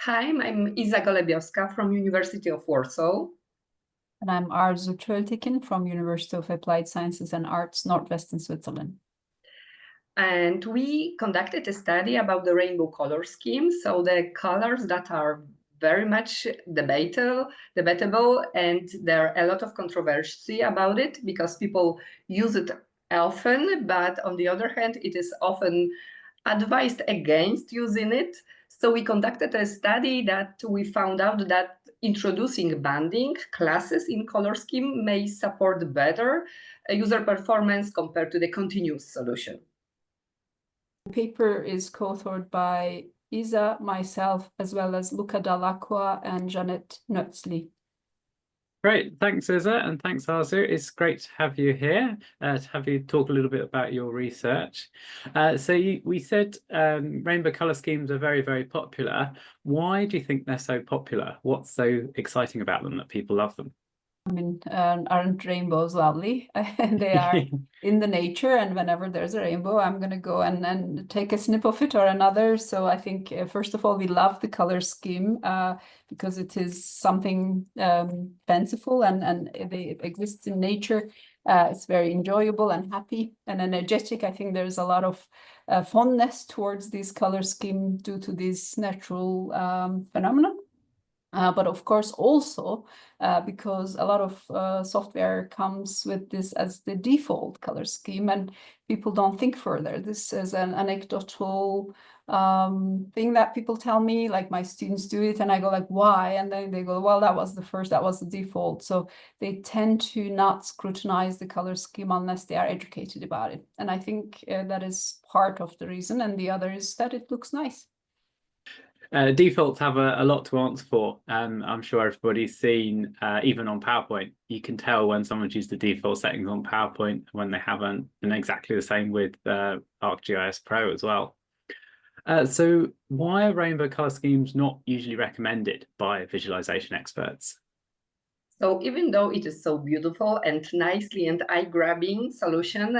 Hi, I'm Izabela Gołębiowska from University of Warsaw. And I'm Arzu Çöltekin from University of Applied Sciences and Arts, Northwestern Switzerland. And we conducted a study about the rainbow color scheme. So the colors that are very much debatable, and there are a lot of controversy about it because people use it often, but on the other hand, it is often advised against using it. So we conducted a study that we found out that introducing banding classes in color scheme may support better user performance compared to the continuous solution. The paper is co-authored by Isa, myself, as well as Luca Dall'Acqua and Jeanette Nötzli. Great, thanks Isa, and thanks Arzu. It's great to have you here, to have you talk a little bit about your research. We said rainbow colour schemes are very, very popular. Why do you think they're so popular? What's so exciting about them that people love them? I mean, aren't rainbows lovely? They are in the nature, and whenever there's a rainbow, I'm going to go and take a snip of it or another. So I think, first of all, we love the color scheme because it is something fanciful and it exists in nature. It's very enjoyable and happy and energetic. I think there's a lot of fondness towards this color scheme due to this natural phenomenon. But of course also because a lot of software comes with this as the default color scheme and people don't think further. This is an anecdotal thing that people tell me, like my students do it and I go like, why? And then they go, well, that was the default. So they tend to not scrutinize the color scheme unless they are educated about it. And I think that is part of the reason. And the other is that it looks nice. Defaults have a lot to answer for, and I'm sure everybody's seen, even on PowerPoint, you can tell when someone's used the default settings on PowerPoint when they haven't, and exactly the same with ArcGIS Pro as well. So why are rainbow color schemes not usually recommended by visualization experts? So even though it is so beautiful and nicely and eye-grabbing solution,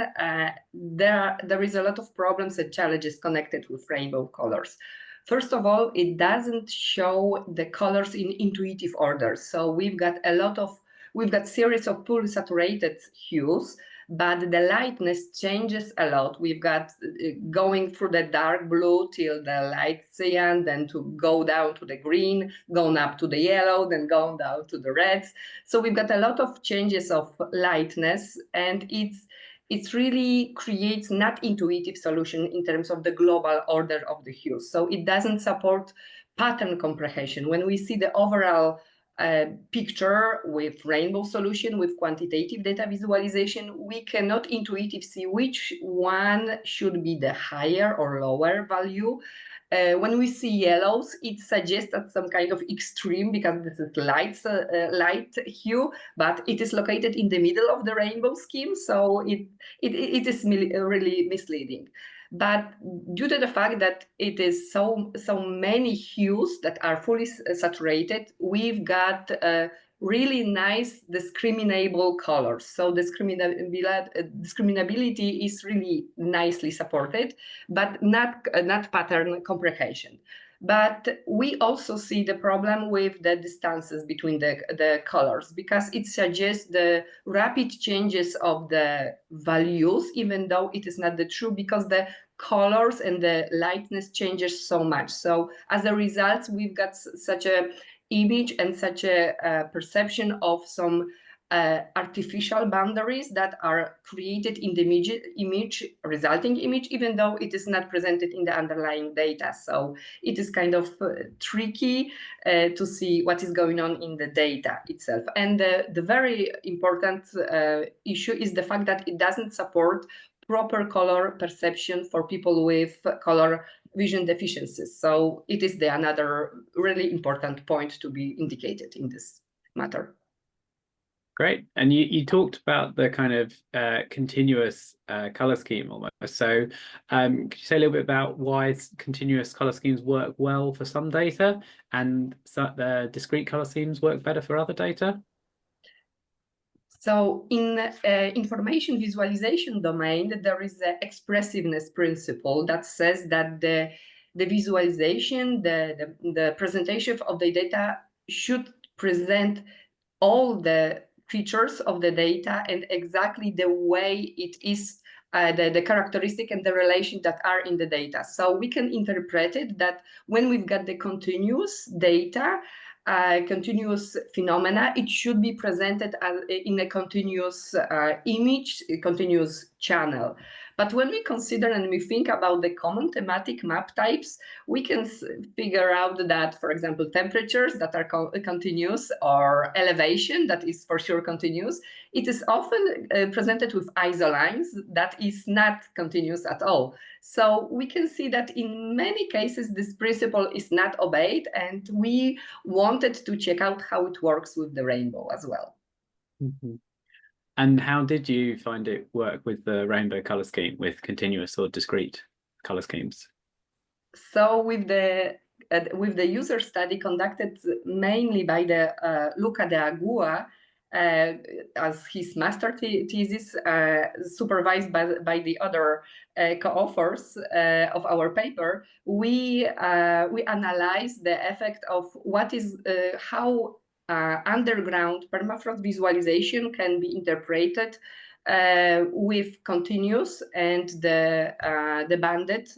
there is a lot of problems and challenges connected with rainbow colors. First of all, it doesn't show the colors in intuitive order. So we've got series of poorly saturated hues, but the lightness changes a lot. We've got going through the dark blue till the light cyan, then to go down to the green, going up to the yellow, then going down to the reds. So we've got a lot of changes of lightness, and it really creates not intuitive solution in terms of the global order of the hues. So it doesn't support pattern comprehension. When we see the overall picture with rainbow solution, with quantitative data visualization, we cannot intuitively see which one should be the higher or lower value. When we see yellows, it suggests that some kind of extreme, because this is light hue, but it is located in the middle of the rainbow scheme, so it is really misleading. But due to the fact that it is so many hues that are fully saturated, we've got really nice discriminable colors. So discriminability is really nicely supported, but not pattern comprehension. But we also see the problem with the distances between the colors, because it suggests the rapid changes of the values, even though it is not the true, because the colors and the lightness changes so much. So as a result, we've got such a image and such a perception of some artificial boundaries that are created in the resulting image, even though it is not presented in the underlying data. So it is kind of tricky to see what is going on in the data itself. And the very important issue is the fact that it doesn't support proper color perception for people with color vision deficiencies. So it is another really important point to be indicated in this matter. Great. And you talked about the kind of continuous color scheme almost. So could you say a little bit about why continuous color schemes work well for some data and the discrete color schemes work better for other data? So in information visualization domain, there is an expressiveness principle that says that the the visualization, the presentation of the data should present all the features of the data and exactly the way it is, the characteristic and the relation that are in the data. So we can interpret it that when we've got the continuous data, continuous phenomena, it should be presented as in a continuous image, a continuous channel. But when we consider and we think about the common thematic map types, we can figure out that, for example, temperatures that are continuous, or elevation that is for sure continuous, it is often presented with isolines that is not continuous at all. So we can see that in many cases, this principle is not obeyed, and we wanted to check out how it works with the rainbow as well. Mm-hmm. And how did you find it work with the rainbow color scheme, with continuous or discrete color schemes? So with the user study conducted mainly by the Luca de Agua, as his master thesis, supervised by the other co-authors of our paper, we analyzed the effect of what is how underground permafrost visualization can be interpreted with continuous and the banded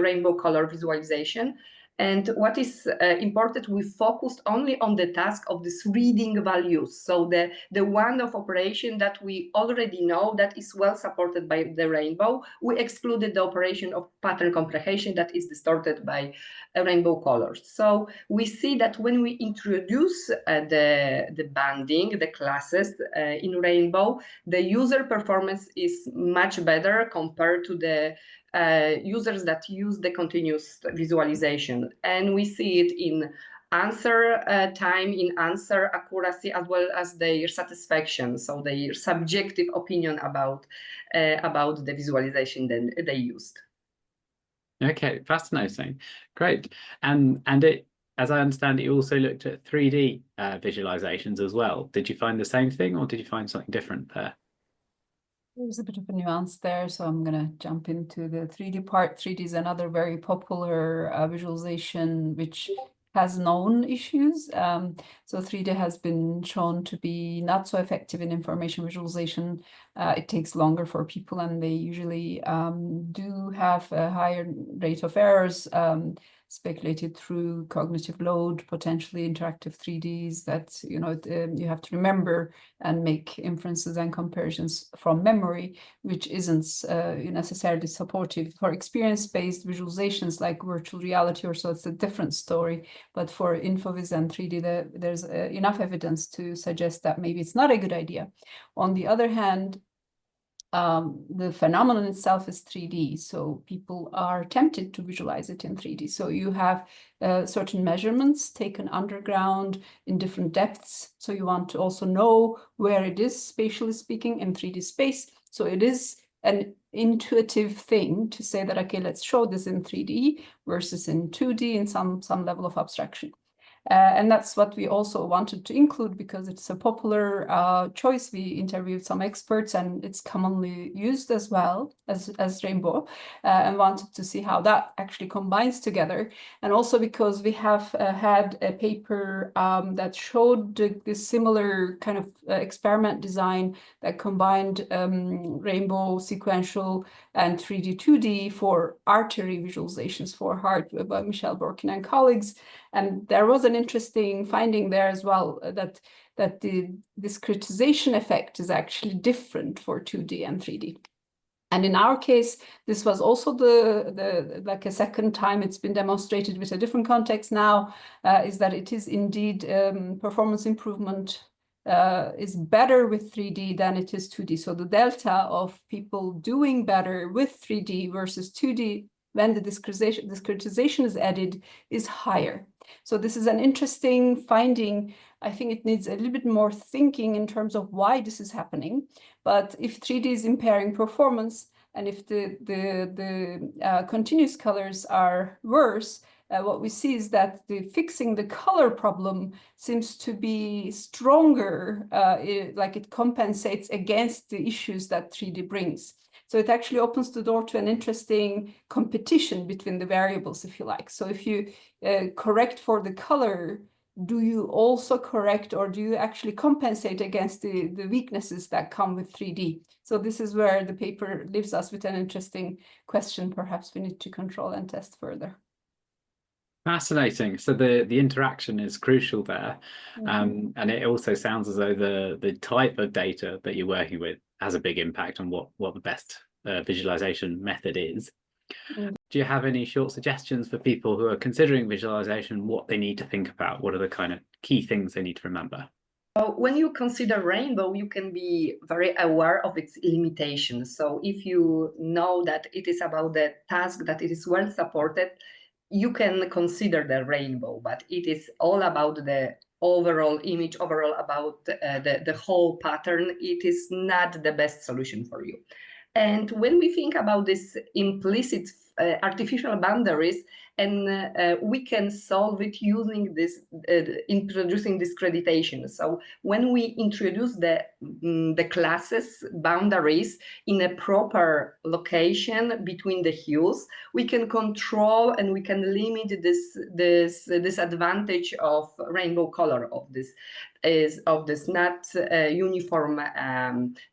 rainbow color visualization. And what is important, we focused only on the task of this reading values. So the one of operation that we already know that is well supported by the rainbow, we excluded the operation of pattern comprehension that is distorted by rainbow colors. So we see that when we introduce the banding, the classes in rainbow, the user performance is much better compared to the users that use the continuous visualization. And we see it in answer time, in answer accuracy, as well as their satisfaction, so their subjective opinion about the visualization that they used. Okay, fascinating. Great. And it, as I understand it, you also looked at 3D visualizations as well. Did you find the same thing, or did you find something different there? There's a bit of a nuance there, so I'm going to jump into the 3D part. 3D is another very popular visualization which has known issues. So 3D has been shown to be not so effective in information visualization. It takes longer for people, and they usually do have a higher rate of errors, speculated through cognitive load, potentially interactive 3Ds that, you know, you have to remember and make inferences and comparisons from memory, which isn't necessarily supportive. For experience-based visualizations like virtual reality or so, it's a different story. But for InfoVis and 3D, there's enough evidence to suggest that maybe it's not a good idea. On the other hand, the phenomenon itself is 3D, so people are tempted to visualize it in 3D. So you have certain measurements taken underground in different depths. So you want to also know where it is, spatially speaking, in 3D space. So it is an intuitive thing to say that, okay, let's show this in 3D versus in 2D in some level of abstraction. And that's what we also wanted to include because it's a popular choice. We interviewed some experts, and it's commonly used as well as rainbow, and wanted to see how that actually combines together. And also because we have had a paper that showed the similar kind of experiment design that combined rainbow, sequential, and 3D, 2D for artery visualizations for heart by Michel Borkin and colleagues. And there was an interesting finding there as well, that the discretization effect is actually different for 2D and 3D. And in our case, this was also like a second time it's been demonstrated with a different context now, is that it is indeed performance improvement is better with 3D than it is 2D. So the delta of people doing better with 3D versus 2D when the discretization is added is higher. So this is an interesting finding. I think it needs a little bit more thinking in terms of why this is happening. But if 3D is impairing performance, and if the continuous colors are worse, what we see is that fixing the color problem seems to be stronger, like it compensates against the issues that 3D brings. So it actually opens the door to an interesting competition between the variables, if you like. So if you correct for the color, do you also correct, or do you actually compensate against the weaknesses that come with 3D? So this is where the paper leaves us with an interesting question. Perhaps we need to control and test further. Fascinating. So the interaction is crucial there. Mm-hmm. And it also sounds as though the type of data that you're working with has a big impact on what the best visualization method is. Mm. Do you have any short suggestions for people who are considering visualization, what they need to think about? What are the kind of key things they need to remember? When you consider rainbow, you can be very aware of its limitations. So if you know that it is about the task that it is well supported, you can consider the rainbow, but it is all about the overall image, overall about the whole pattern. It is not the best solution for you. And when we think about this implicit artificial boundaries, and we can solve it using this, introducing discreditation. So when we introduce the classes boundaries in a proper location between the hues, we can control and we can limit this disadvantage of rainbow color of this not uniform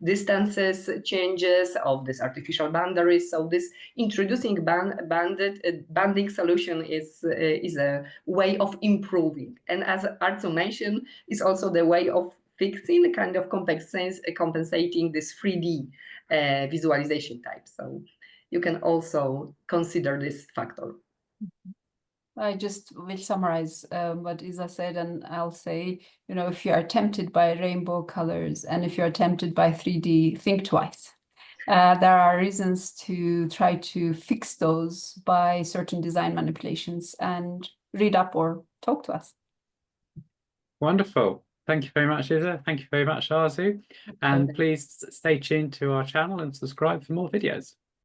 distances changes of this artificial boundaries. So this introducing banding solution is a way of improving, and as Arzu mentioned, is also the way of fixing, kind of compensating this 3D visualization type. So you can also consider this factor. I just will summarize what Isa said, and I'll say, you know, if you are tempted by rainbow colors and if you're tempted by 3D, think twice. There are reasons to try to fix those by certain design manipulations, and read up or talk to us. Wonderful. Thank you very much, Isa. Thank you very much, Arzu. And please stay tuned to our channel and subscribe for more videos.